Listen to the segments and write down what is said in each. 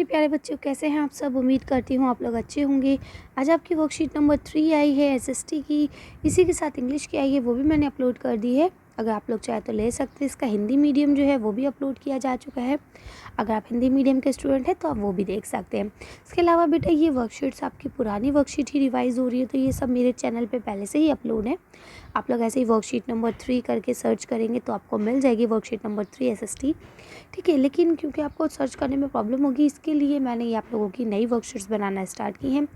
मेरे प्यारे बच्चों, कैसे हैं आप सब। उम्मीद करती हूँ आप लोग अच्छे होंगे। आज आपकी वर्कशीट नंबर 3 आई है एसएसटी की, इसी के साथ इंग्लिश की आई है, वो भी मैंने अपलोड कर दी है। अगर आप लोग चाहे तो ले सकते हैं। इसका हिंदी मीडियम जो है वो भी अपलोड किया जा चुका है। अगर आप हिंदी मीडियम के स्टूडेंट हैं तो आप वो भी देख सकते हैं। इसके अलावा बेटा ये वर्कशीट्स आपकी पुरानी वर्कशीट ही रिवाइज़ हो रही है, तो ये सब मेरे चैनल पे पहले से ही अपलोड है। आप लोग ऐसे ही वर्कशीट नंबर 3 करके सर्च करेंगे तो आपको मिल जाएगी वर्कशीट नंबर 3 एसएसटी, ठीक है। लेकिन क्योंकि आपको सर्च करने में प्रॉब्लम होगी, इसके लिए मैंने ये आप लोगों की नई वर्कशीट्स बनाना स्टार्ट की हैं।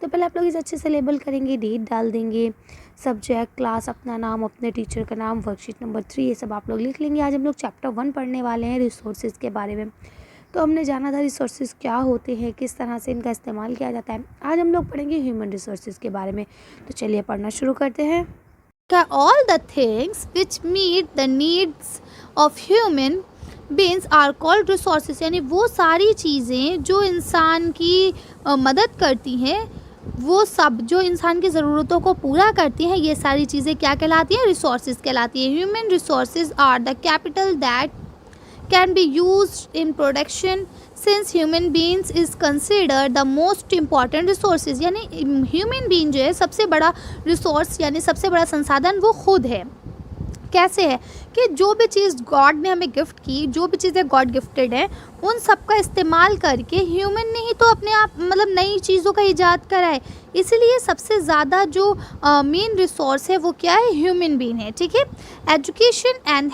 तो पहले आप लोग इसे अच्छे से लेबल करेंगे, डेट डाल देंगे, सब्जेक्ट, क्लास, अपना नाम, अपने टीचर का नाम, वर्कशीट नंबर 3 ये सब आप लोग लिख लेंगे। आज हम लोग चैप्टर 1 पढ़ने वाले हैं, रिसोर्सेज के बारे में। तो हमने जाना था रिसोर्सेज क्या होते हैं, किस तरह से इनका इस्तेमाल किया जाता है। आज हम लोग पढ़ेंगे ह्यूमन रिसोर्सेज के बारे में। तो चलिए पढ़ना शुरू करते हैं। All the things which meet the needs of human beings are called resources। यानी वो सारी चीज़ें जो इंसान की मदद करती हैं, वो सब जो इंसान की ज़रूरतों को पूरा करती हैं, ये सारी चीज़ें क्या कहलाती हैं? रिसोर्सेज कहलाती है। Human resources are the capital that can be used in production since human beings is considered the most important resources। यानी ह्यूमन बीइंग जो है सबसे बड़ा रिसोर्स यानी सबसे बड़ा संसाधन वो खुद है। कैसे है कि जो भी चीज़ गॉड ने हमें गिफ्ट की, जो भी चीज़ें गॉड गिफ्टेड हैं, उन सब का इस्तेमाल करके ह्यूमन ने ही तो अपने आप नई चीज़ों का ईजाद करा है। इसलिए सबसे ज़्यादा जो मेन रिसोर्स है वो क्या है? ह्यूमन बीइंग है, ठीक है। Education and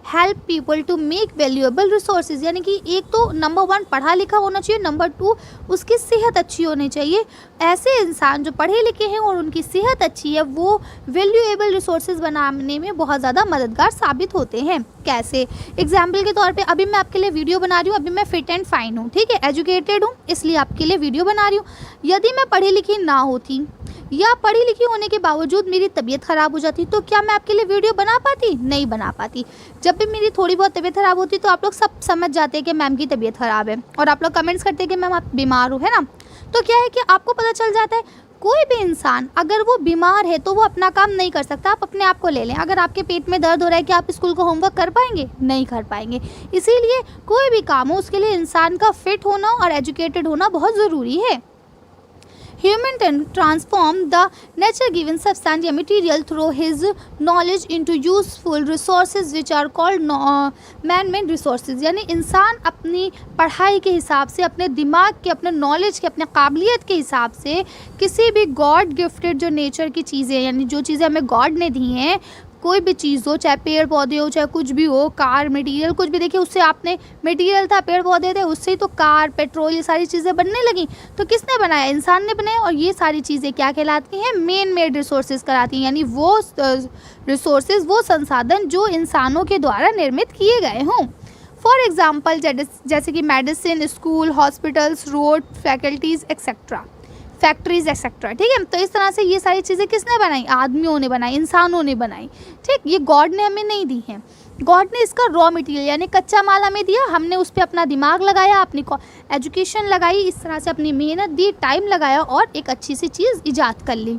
help people to make valuable resources. यानी कि एक तो नंबर 1 पढ़ा लिखा होना चाहिए, नंबर 2 उसकी सेहत अच्छी होनी चाहिए। ऐसे इंसान जो पढ़े लिखे हैं और उनकी सेहत अच्छी है, वो वैल्यूएबल रिसोर्सेज बनाने में बहुत ज़्यादा मददगार साबित होते हैं। कैसे? एग्जाम्पल के तौर पे अभी मैं आपके लिए वीडियो बना रही हूँ, अभी मैं फिट एंड फाइन हूँ, ठीक है, एजुकेटेड हूँ, इसलिए आपके लिए वीडियो बना रही हूँ। यदि मैं पढ़ी लिखी ना होती या पढ़ी लिखी होने के बावजूद मेरी तबीयत ख़राब हो जाती, तो क्या मैं आपके लिए वीडियो बना पाती? नहीं बना पाती। जब भी मेरी थोड़ी बहुत तबीयत ख़राब होती तो आप लोग सब समझ जाते हैं कि मैम की तबीयत ख़राब है, और आप लोग कमेंट्स करते हैं कि मैम आप बीमार हो, है ना। तो क्या है कि आपको पता चल जाता है कोई भी इंसान अगर वो बीमार है तो वो अपना काम नहीं कर सकता। आप अपने आप को ले लें, अगर आपके पेट में दर्द हो रहा है, कि आप स्कूल को होमवर्क कर पाएंगे? नहीं कर पाएंगे। इसीलिए कोई भी काम हो उसके लिए इंसान का फिट होना और एजुकेटेड होना बहुत ज़रूरी है। Human transform the nature given substance या material through his knowledge into useful resources which are called man-made resources। यानी इंसान अपनी पढ़ाई के हिसाब से, अपने दिमाग के, अपने नॉलेज के, अपने काबिलियत के हिसाब से किसी भी गॉड गिफ्टेड जो नेचर की चीज़ें, यानी जो चीज़ें हमें गॉड ने दी हैं, कोई भी चीज़ हो, चाहे पेड़ पौधे हो, चाहे कुछ भी हो, कार, मटेरियल, कुछ भी। देखिए उससे आपने मटेरियल था, पेड़ पौधे थे, उससे ही तो कार, पेट्रोल, ये सारी चीज़ें बनने लगी। तो किसने बनाया? इंसान ने बनाया। और ये सारी चीज़ें क्या कहलाती हैं? मेन मेड रिसोर्सेज कहलाती हैं। यानी वो रिसोर्सेज, वो संसाधन जो इंसानों के द्वारा निर्मित किए गए हों। फॉर एग्जाम्पल जैसे कि medicine, school, hospitals, road, faculties etcetera, factories etcetera, ठीक है। तो इस तरह से ये सारी चीज़ें किसने बनाई? आदमियों ने बनाई, इंसानों ने बनाई, ठीक। ये गॉड ने हमें नहीं दी है। गॉड ने इसका रॉ मटेरियल यानी कच्चा माल हमें दिया, हमने उस पर अपना दिमाग लगाया, अपनी एजुकेशन लगाई, इस तरह से अपनी मेहनत दी, टाइम लगाया और एक अच्छी सी चीज़ ईजाद कर ली।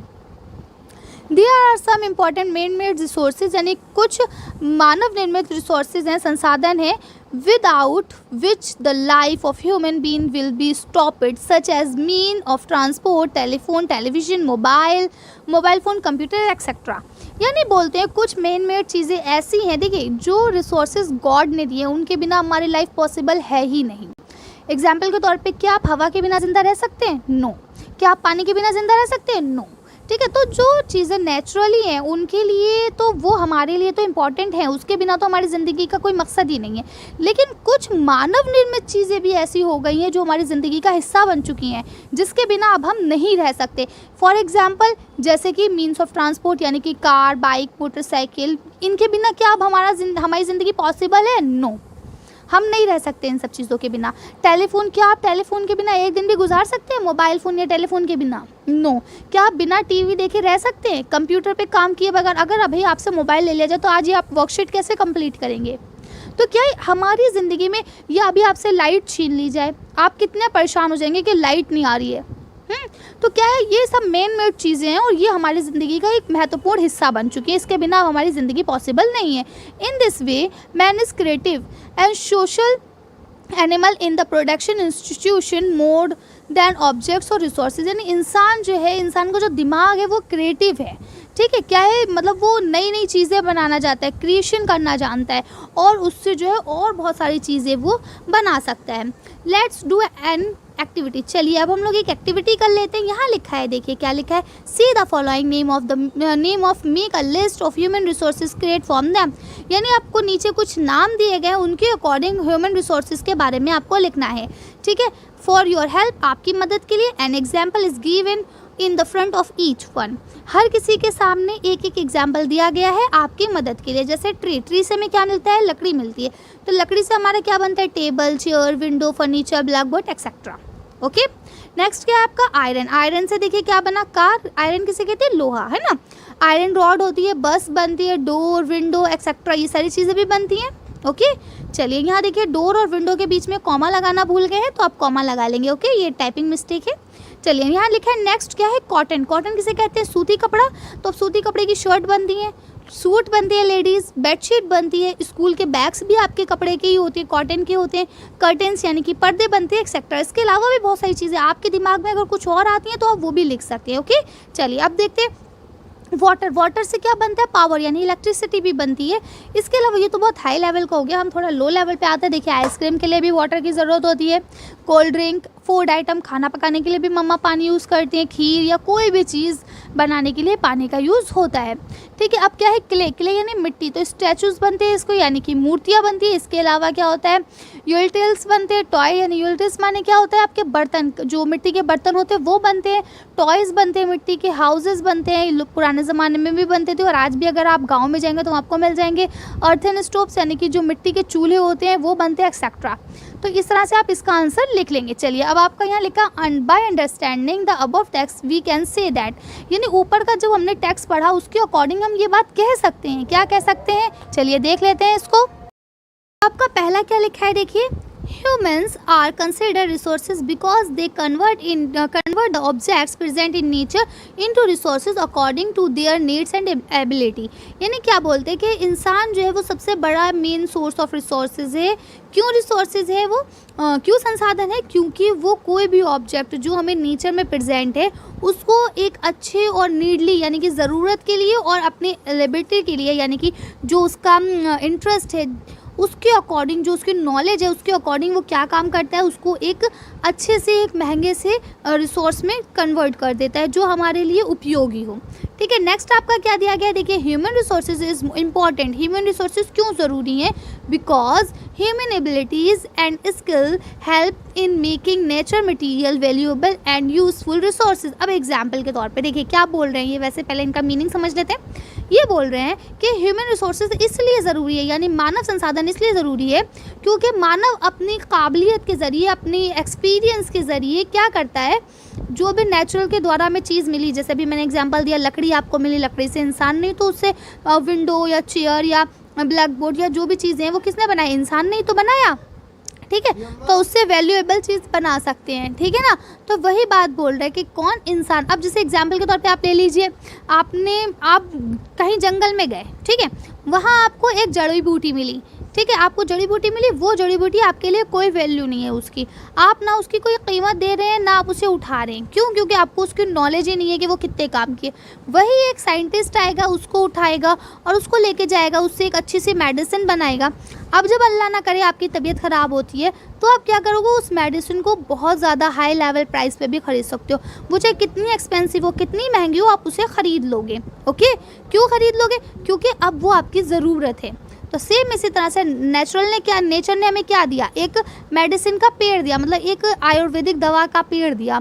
There are some important man made resources, यानी कुछ मानव निर्मित रिसोर्सेज हैं, संसाधन हैं, without which the life of human being will be stopped, such as mean of transport, telephone, television, mobile phone, computer etc। यानी बोलते हैं कुछ मेन मेड चीज़ें ऐसी हैं, देखिए, जो रिसोर्सेज गॉड ने दिए, उनके बिना हमारी लाइफ पॉसिबल है ही नहीं। एग्जाम्पल के तौर पे, क्या आप हवा के बिना ज़िंदा रह सकते हैं? नो। क्या आप पानी के बिना ज़िंदा रह सकते हैं? नो, ठीक है। तो जो चीज़ें नेचुरली हैं उनके लिए तो वो हमारे लिए तो इम्पॉर्टेंट हैं, उसके बिना तो हमारी ज़िंदगी का कोई मकसद ही नहीं है। लेकिन कुछ मानव निर्मित चीज़ें भी ऐसी हो गई हैं जो हमारी ज़िंदगी का हिस्सा बन चुकी हैं, जिसके बिना अब हम नहीं रह सकते। फॉर एग्जांपल जैसे कि मीन्स ऑफ ट्रांसपोर्ट, यानी कि कार, बाइक, मोटरसाइकिल, इनके बिना क्या अब हमारी ज़िंदगी पॉसिबल है? नो, हम नहीं रह सकते इन सब चीज़ों के बिना। टेलीफोन, क्या आप टेलीफोन के बिना एक दिन भी गुजार सकते हैं? मोबाइल फ़ोन या टेलीफोन के बिना? नो। क्या आप बिना टीवी देखे रह सकते हैं? कंप्यूटर पे काम किए बगैर अगर अभी आपसे मोबाइल ले लिया जाए तो आज ये आप वर्कशीट कैसे कंप्लीट करेंगे? तो क्या हमारी ज़िंदगी में, या अभी आपसे लाइट छीन ली जाए, आप कितने परेशान हो जाएंगे कि लाइट नहीं आ रही है। तो क्या है, ये सब मेन मेड चीज़ें हैं और ये हमारी ज़िंदगी का एक महत्वपूर्ण हिस्सा बन चुकी है। इसके बिना हमारी ज़िंदगी पॉसिबल नहीं है। In this way man is creative and social animal in the production institution more than objects और रिसोर्सेज, यानी इंसान जो है, इंसान का जो दिमाग है वो क्रिएटिव है, ठीक है, क्या है, मतलब वो नई नई चीज़ें बनाना चाहता है, क्रिएशन करना जानता है और उससे जो है और बहुत सारी चीज़ें वो बना सकता है। लेट्स डू एन एक्टिविटी, चलिए अब हम लोग एक एक्टिविटी कर लेते हैं। यहाँ लिखा है, देखिए क्या लिखा है, see the following name of make a list of human resources create from them, यानी आपको नीचे कुछ नाम दिए गए, उनके अकॉर्डिंग ह्यूमन रिसोर्सेज के बारे में आपको लिखना है, ठीक है। फॉर योर हेल्प, आपकी मदद के लिए, an example is given in the front of each one, हर किसी के सामने एक एक एग्जाम्पल दिया गया है आपकी मदद के लिए। जैसे ट्री से हमें क्या मिलता है, लकड़ी मिलती है, तो लकड़ी से हमारा क्या बनता है, table, chair, window, furniture, black board etcetera. Okay, next क्या है आपका आयरन, आयरन से देखिए क्या बना, कार, आयरन किसे कहते हैं, लोहा, है ना। आयरन रॉड होती है, बस बनती है, डोर, विंडो एक्सेट्रा, ये सारी चीज़ें भी बनती हैं। ओके, चलिए यहाँ देखिए डोर और विंडो के बीच में कॉमा लगाना भूल गए हैं, तो आप कॉमा लगा लेंगे। ओके, ये टाइपिंग मिस्टेक है। चलिए यहाँ लिखा है नेक्स्ट क्या है, कॉटन, कॉटन किसे कहते हैं, सूती कपड़ा, तो अब सूती कपड़े की शर्ट बनती है, सूट बनती है लेडीज़, बेडशीट बनती है, स्कूल के बैग्स भी आपके कपड़े के ही होते हैं, कॉटन के होते हैं, कर्टेंस यानी कि पर्दे बनते हैं एक्सेट्रा। इसके अलावा भी बहुत सारी चीज़ें आपके दिमाग में अगर कुछ और आती हैं तो आप वो भी लिख सकते हैं। ओके, चलिए अब देखते हैं वाटर, वाटर से क्या बनता है, पावर यानी इलेक्ट्रिसिटी भी बनती है। इसके अलावा ये तो बहुत हाई लेवल का हो गया, हम थोड़ा लो लेवल पे आते हैं। देखिए आइसक्रीम के लिए भी वाटर की ज़रूरत होती है, कोल्ड ड्रिंक, फूड आइटम, खाना पकाने के लिए भी मम्मा पानी यूज़ करती हैं, खीर या कोई भी चीज़ बनाने के लिए पानी का यूज़ होता है, ठीक है। अब क्या है, क्ले, क्ले यानी मिट्टी, तो स्टैचूज़ बनते हैं इसको, यानी कि मूर्तियाँ बनती है। इसके अलावा क्या होता है, यूटिल्स बनते हैं, टॉय यानी यूटिल्स माने क्या होता है, आपके बर्तन, जो मिट्टी के बर्तन होते हैं वो बनते हैं, टॉयज़ बनते हैं, मिट्टी के हाउसेस बनते हैं, पुराने ज़माने में भी बनते थे और आज भी अगर आप गाँव में जाएंगे तो आपको मिल जाएंगे। अर्थन स्टोव्स यानी कि जो मिट्टी के चूल्हे होते हैं वो बनते हैं एक्सेट्रा। तो इस तरह से आप इसका आंसर लिख लेंगे। चलिए अब आपका यहाँ लिखा by understanding the above text we can say that, यानी ऊपर का जो हमने टेक्स्ट पढ़ा उसके अकॉर्डिंग हम ये बात कह सकते हैं। क्या कह सकते हैं, चलिए देख लेते हैं इसको। आपका पहला क्या लिखा है, देखिए humans are considered resources because they convert the objects present in nature into resources according to their needs and ability, यानी क्या बोलते हैं कि इंसान जो है वो सबसे बड़ा मेन सोर्स ऑफ रिसोर्सेज है। क्यों रिसोर्सेज है वो, क्यों संसाधन है, क्योंकि वो कोई भी ऑब्जेक्ट जो हमें नेचर में प्रेजेंट है उसको एक अच्छे और नीडली यानी कि ज़रूरत के लिए और अपनी एबिलिटी के लिए, यानी कि जो उसका इंटरेस्ट है उसके अकॉर्डिंग, जो उसकी नॉलेज है उसके अकॉर्डिंग वो क्या काम करता है, उसको एक अच्छे से एक महंगे से रिसोर्स में कन्वर्ट कर देता है जो हमारे लिए उपयोगी हो, ठीक है। नेक्स्ट आपका क्या दिया गया है, देखिए human resources is important, human resources क्यों ज़रूरी हैं, because human abilities and skill help in making nature material valuable and useful resources. अब एग्जाम्पल के तौर पे देखिए क्या बोल रहे हैं ये, वैसे पहले इनका मीनिंग समझ लेते हैं। ये बोल रहे हैं कि ह्यूमन रिसोर्सेज इसलिए ज़रूरी है, यानी मानव संसाधन इसलिए ज़रूरी है क्योंकि मानव अपनी काबिलियत के ज़रिए, अपनी एक्सपीरियंस के ज़रिए क्या करता है, जो भी नेचुरल के द्वारा हमें चीज़ मिली, जैसे अभी मैंने एग्जांपल दिया लकड़ी आपको मिली, लकड़ी से इंसान नहीं तो उससे विंडो या चेयर या ब्लैक बोर्ड या जो भी चीज़ें हैं वो किसने बनाई, इंसान ने ही तो बनाया, ठीक है। तो उससे वैल्यूएबल चीज़ बना सकते हैं, ठीक है ना। तो वही बात बोल रहे हैं कि कौन इंसान, अब जैसे एग्जाम्पल के तौर पे आप ले लीजिए, आप कहीं जंगल में गए, ठीक है, वहाँ आपको एक जड़ी बूटी मिली, ठीक है, आपको जड़ी बूटी मिली, वो जड़ी बूटी आपके लिए कोई वैल्यू नहीं है उसकी, आप ना उसकी कोई कीमत दे रहे हैं ना आप उसे उठा रहे हैं, क्यों, क्योंकि आपको उसकी नॉलेज ही नहीं है कि वो कितने काम की है। वही एक साइंटिस्ट आएगा, उसको उठाएगा और उसको लेके जाएगा, उससे एक अच्छी सी मेडिसिन बनाएगा। अब जब अल्लाह ना करे आपकी तबीयत ख़राब होती है तो आप क्या करोगे, उस मेडिसिन को बहुत ज़्यादा हाई लेवल प्राइस पे भी ख़रीद सकते हो, वो चाहे कितनी एक्सपेंसिव हो, कितनी महंगी हो, आप उसे ख़रीद लोगे। ओके, क्यों ख़रीद लोगे, क्योंकि अब वो आपकी ज़रूरत है। तो सेम इसी तरह से नेचर ने हमें क्या दिया, एक मेडिसिन का पेड़ दिया, मतलब एक आयुर्वेदिक दवा का पेड़ दिया।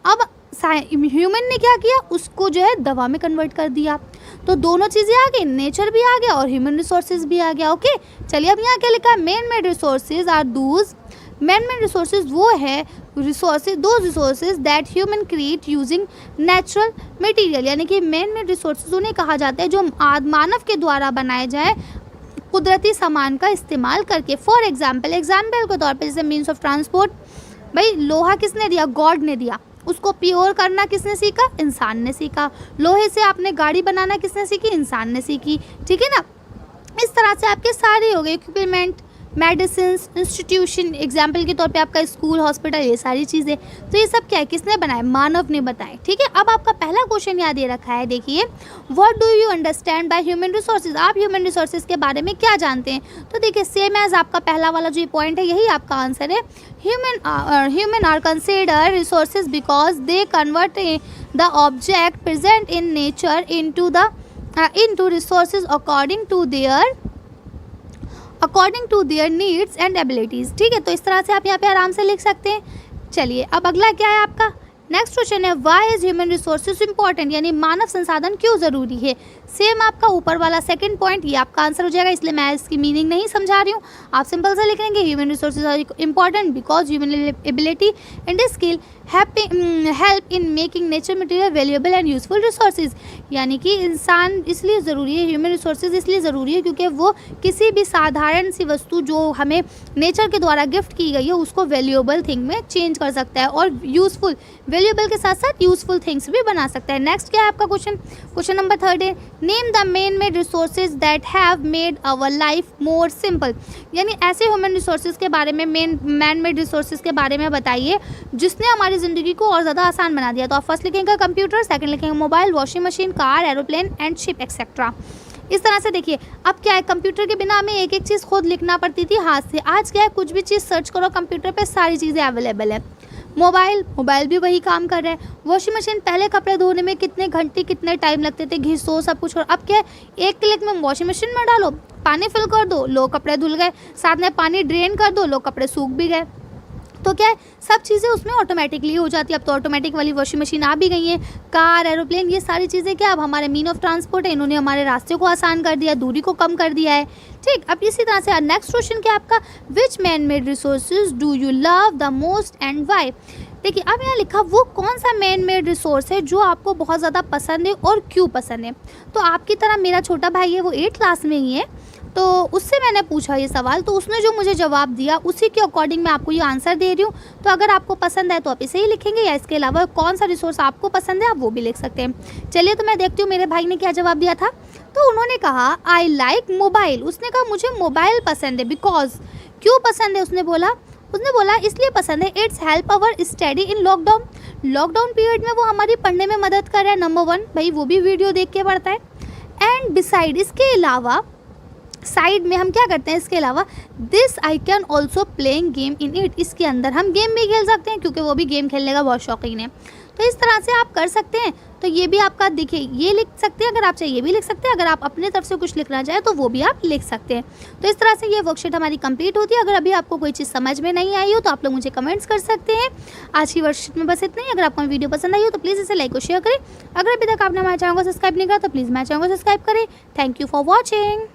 अब ह्यूमन ने क्या किया, उसको जो है दवा में कन्वर्ट कर दिया। तो दोनों चीज़ें आ गई, नेचर भी आ गया और ह्यूमन रिसोर्सेज भी आ गया। ओके, चलिए अब यहाँ क्या लिखा है, man made resources are those, man made resources वो है रिसोर्सेज, दो resources that human create using natural material, यानी कि मैन मेड रिसोर्सेज उन्हें कहा जाता है जो मानव के द्वारा बनाए जाए कुदरती सामान का इस्तेमाल करके। फॉर एग्जाम्पल के तौर पे जैसे मीन्स ऑफ ट्रांसपोर्ट, भाई लोहा किसने दिया, गॉड ने दिया, उसको प्योर करना किसने सीखा, इंसान ने सीखा। लोहे से आपने गाड़ी बनाना किसने सीखी, इंसान ने सीखी, ठीक है ना। इस तरह से आपके सारे हो गए इक्विपमेंट, मेडिसिन, इंस्टीट्यूशन, एग्जाम्पल के तौर पे आपका स्कूल, हॉस्पिटल, ये सारी चीज़ें। तो ये सब क्या है, किसने बनाए, मानव ने बताए। ठीक है, अब आपका पहला क्वेश्चन यहाँ दे रखा है, देखिए, what do you understand by human resources, आप ह्यूमन रिसोर्सेज के बारे में क्या जानते हैं। तो देखिए सेम एज आपका पहला वाला जो पॉइंट है, यही आपका आंसर है। Human are consider resources because they convert the object present in nature into resources according to their needs and abilities। ठीक है, तो इस तरह से आप यहाँ पे आराम से लिख सकते हैं। चलिए अब अगला क्या है आपका, नेक्स्ट क्वेश्चन है, why is human resources important, यानी मानव संसाधन क्यों ज़रूरी है। सेम आपका ऊपर वाला सेकंड पॉइंट, ये आपका आंसर हो जाएगा, इसलिए मैं इसकी मीनिंग नहीं समझा रही हूँ, आप सिंपल से लिख लेंगे, human resources are important because human ability and skill help in making nature material valuable and useful resources. यानी कि इंसान इसलिए ज़रूरी है, ह्यूमन रिसोर्सेज इसलिए ज़रूरी है क्योंकि वो किसी भी साधारण सी वस्तु जो हमें नेचर के द्वारा गिफ्ट की गई है उसको वैल्यूएबल थिंग में चेंज कर सकता है और यूजफुल, वैल्यूएबल के साथ साथ यूजफुल थिंग्स भी बना सकता है। नेक्स्ट क्या है आपका क्वेश्चन नंबर 3 है, name the man made resources that have made our life more simple. यानी ऐसे ह्यूमन रिसोर्सेज के बारे में, मैन मेड रिसोर्सेज के बारे में बताइए जिसने हमारी ज़िंदगी को और ज़्यादा आसान बना दिया। तो आप फर्स्ट लिखेंगे कंप्यूटर, सेकंड लिखेंगे mobile, washing machine, car, aeroplane and ship etcetera. इस तरह से देखिए, अब क्या है, कंप्यूटर के बिना हमें एक एक चीज़ खुद लिखना पड़ती थी हाथ से, आज क्या है, कुछ भी चीज़ सर्च करो कंप्यूटर पे, सारी चीज़ें अवेलेबल है। मोबाइल भी वही काम कर रहा है। वॉशिंग मशीन, पहले कपड़े धोने में कितने घंटे कितने टाइम लगते थे, घिसो सब कुछ, और अब क्या है, एक क्लिक में वॉशिंग मशीन में डालो, पानी फिल कर दो, लो कपड़े धुल गए, साथ में पानी ड्रेन कर दो, लो कपड़े सूख भी गए। तो क्या है, सब चीज़ें उसमें ऑटोमेटिकली हो जाती है। अब तो ऑटोमेटिक वाली वॉशिंग मशीन आ भी गई हैं, कार, एरोप्लेन, ये सारी चीज़ें क्या अब हमारे मीन ऑफ ट्रांसपोर्ट है, इन्होंने हमारे रास्ते को आसान कर दिया, दूरी को कम कर दिया है। ठीक, अब इसी तरह से नेक्स्ट क्वेश्चन क्या आपका, which man made resources do you love the most and why. देखिए अब यहाँ लिखा वो कौन सा मैन मेड रिसोर्स है जो आपको बहुत ज़्यादा पसंद है और क्यों पसंद है। तो आपकी तरह मेरा छोटा भाई है, वो 8th क्लास में ही है, तो उससे मैंने पूछा ये सवाल, तो उसने जो मुझे जवाब दिया उसी के अकॉर्डिंग मैं आपको ये आंसर दे रही हूँ। तो अगर आपको पसंद है तो आप इसे ही लिखेंगे, या इसके अलावा कौन सा रिसोर्स आपको पसंद है आप वो भी लिख सकते हैं। चलिए तो मैं देखती हूँ मेरे भाई ने क्या जवाब दिया था। तो उन्होंने कहा आई लाइक मोबाइल, उसने कहा मुझे मोबाइल पसंद है, बिकॉज, क्यों पसंद है, उसने बोला इसलिए पसंद है, it's help our study in lockdown period में वो हमारी पढ़ने में मदद कर रहा है, नंबर 1, भाई वो भी वीडियो देख के पढ़ता है। एंड बिसाइड, इसके अलावा साइड में हम क्या करते हैं, इसके अलावा this I can also playing game in it, इसके अंदर हम गेम भी खेल सकते हैं क्योंकि वो भी गेम खेलने का बहुत शौकीन है। तो इस तरह से आप कर सकते हैं। तो ये भी आपका देखिए, ये लिख सकते हैं, अगर आप चाहिए ये भी लिख सकते हैं, अगर आप अपने तरफ से कुछ लिखना चाहें तो वो भी आप लिख सकते हैं। तो इस तरह से ये वर्कशीट हमारी कंप्लीट होती है। अगर अभी आपको कोई चीज़ समझ में नहीं आई हो तो आप लोग मुझे कमेंट्स कर सकते हैं। आज की वर्कशीट में बस इतना ही। अगर आपको वीडियो पसंद आई हो तो प्लीज़ इसे लाइक और शेयर करें। अगर अभी तक आपने हमारे चैनल को सब्सक्राइब नहीं करा तो प्लीज़ हमारे चैनल को सब्सक्राइब करें। Thank you for watching.